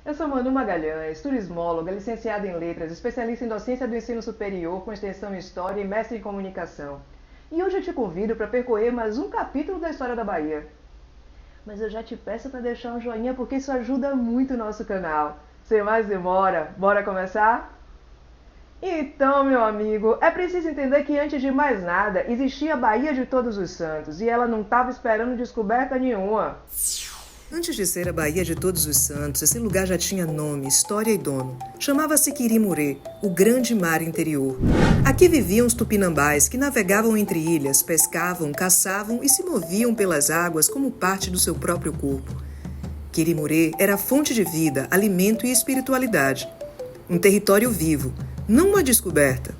Eu sou Manu Magalhães, turismóloga, licenciada em Letras, especialista em docência do ensino superior com extensão em História e mestre em Comunicação. E hoje eu te convido para percorrer mais um capítulo da história da Bahia. Mas eu já te peço para deixar um joinha porque isso ajuda muito o nosso canal. Sem mais demora, bora começar? Então, meu amigo, é preciso entender que antes de mais nada existia a Baía de Todos os Santos e ela não estava esperando descoberta nenhuma. Antes de ser a Baía de Todos os Santos, esse lugar já tinha nome, história e dono. Chamava-se Quirimurê, o grande mar interior. Aqui viviam os tupinambás que navegavam entre ilhas, pescavam, caçavam e se moviam pelas águas como parte do seu próprio corpo. Quirimurê era fonte de vida, alimento e espiritualidade. Um território vivo, não uma descoberta.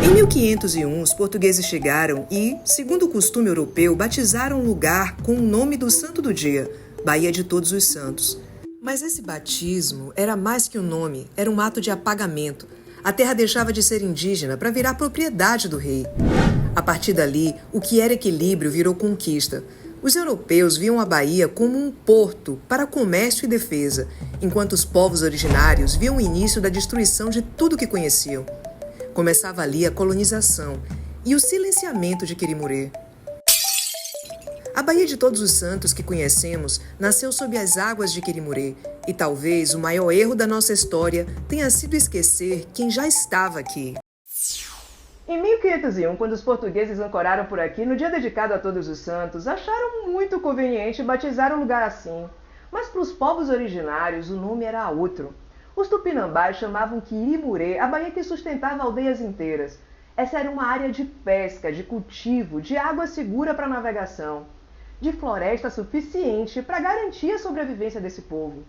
Em 1501, os portugueses chegaram e, segundo o costume europeu, batizaram o lugar com o nome do santo do dia, Baía de Todos os Santos. Mas esse batismo era mais que um nome, era um ato de apagamento. A terra deixava de ser indígena para virar propriedade do rei. A partir dali, o que era equilíbrio virou conquista. Os europeus viam a Bahia como um porto para comércio e defesa, enquanto os povos originários viam o início da destruição de tudo que conheciam. Começava ali a colonização e o silenciamento de Quirimurê. A Baía de Todos os Santos que conhecemos nasceu sob as águas de Quirimurê e talvez o maior erro da nossa história tenha sido esquecer quem já estava aqui. Em 1501, quando os portugueses ancoraram por aqui, no dia dedicado a Todos os Santos, acharam muito conveniente batizar o lugar assim. Mas para os povos originários o nome era outro. Os tupinambás chamavam Quirimurê a baía que sustentava aldeias inteiras. Essa era uma área de pesca, de cultivo, de água segura para navegação, de floresta suficiente para garantir a sobrevivência desse povo.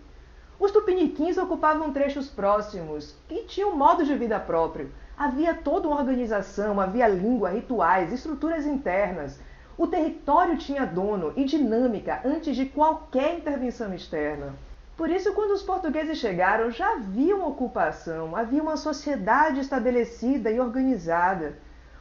Os tupiniquins ocupavam trechos próximos, que tinham modo de vida próprio. Havia toda uma organização, havia língua, rituais, estruturas internas. O território tinha dono e dinâmica antes de qualquer intervenção externa. Por isso, quando os portugueses chegaram, já havia uma ocupação, havia uma sociedade estabelecida e organizada.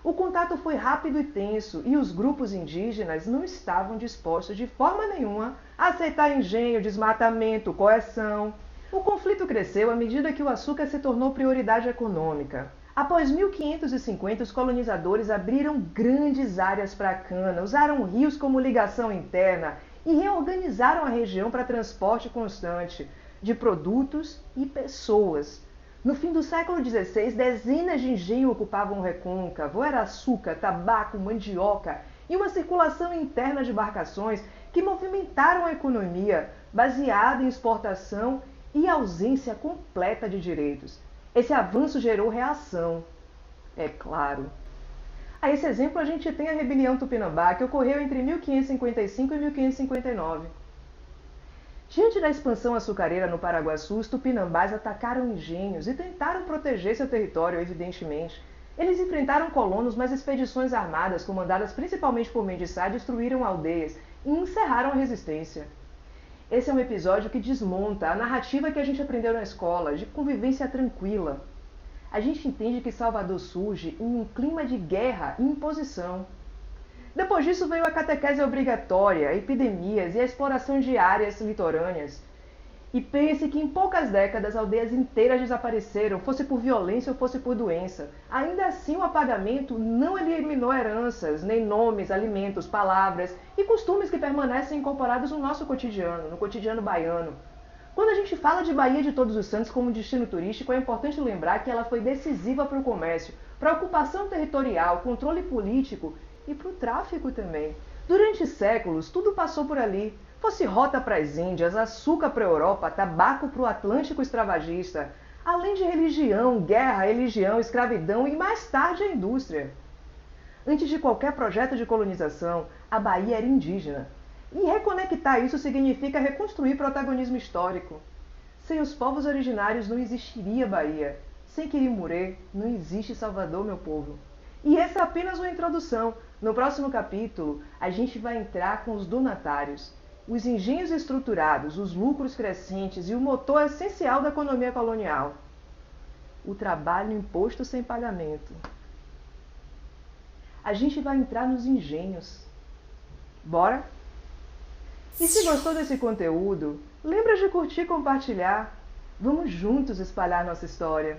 O contato foi rápido e tenso, e os grupos indígenas não estavam dispostos de forma nenhuma a aceitar engenho, desmatamento, coerção. O conflito cresceu à medida que o açúcar se tornou prioridade econômica. Após 1550, os colonizadores abriram grandes áreas para a cana, usaram rios como ligação interna e reorganizaram a região para transporte constante de produtos e pessoas. No fim do século XVI, dezenas de engenhos ocupavam o recôncavo, era açúcar, tabaco, mandioca e uma circulação interna de embarcações que movimentaram a economia baseada em exportação e ausência completa de direitos. Esse avanço gerou reação, é claro. A esse exemplo a gente tem a rebelião Tupinambá, que ocorreu entre 1555 e 1559. Diante da expansão açucareira no Paraguaçu, os tupinambás atacaram engenhos e tentaram proteger seu território, evidentemente. Eles enfrentaram colonos, mas expedições armadas, comandadas principalmente por Mendes Sá, destruíram aldeias e encerraram a resistência. Esse é um episódio que desmonta a narrativa que a gente aprendeu na escola, de convivência tranquila. A gente entende que Salvador surge em um clima de guerra e imposição. Depois disso veio a catequese obrigatória, epidemias e a exploração de áreas litorâneas. E pense que em poucas décadas aldeias inteiras desapareceram, fosse por violência ou fosse por doença. Ainda assim, o apagamento não eliminou heranças, nem nomes, alimentos, palavras e costumes que permanecem incorporados no nosso cotidiano, no cotidiano baiano. Quando a gente fala de Baía de Todos os Santos como destino turístico, é importante lembrar que ela foi decisiva para o comércio, para a ocupação territorial, controle político e para o tráfico também. Durante séculos, tudo passou por ali. Fosse rota para as Índias, açúcar para a Europa, tabaco para o Atlântico escravagista, além de religião, guerra, religião, escravidão e mais tarde a indústria. Antes de qualquer projeto de colonização, a Bahia era indígena. E reconectar isso significa reconstruir protagonismo histórico. Sem os povos originários não existiria Bahia. Sem Quirimurê não existe Salvador, meu povo. E essa é apenas uma introdução. No próximo capítulo, a gente vai entrar com os donatários, os engenhos estruturados, os lucros crescentes e o motor essencial da economia colonial. O trabalho imposto sem pagamento. A gente vai entrar nos engenhos. Bora? E se gostou desse conteúdo, lembra de curtir e compartilhar. Vamos juntos espalhar nossa história.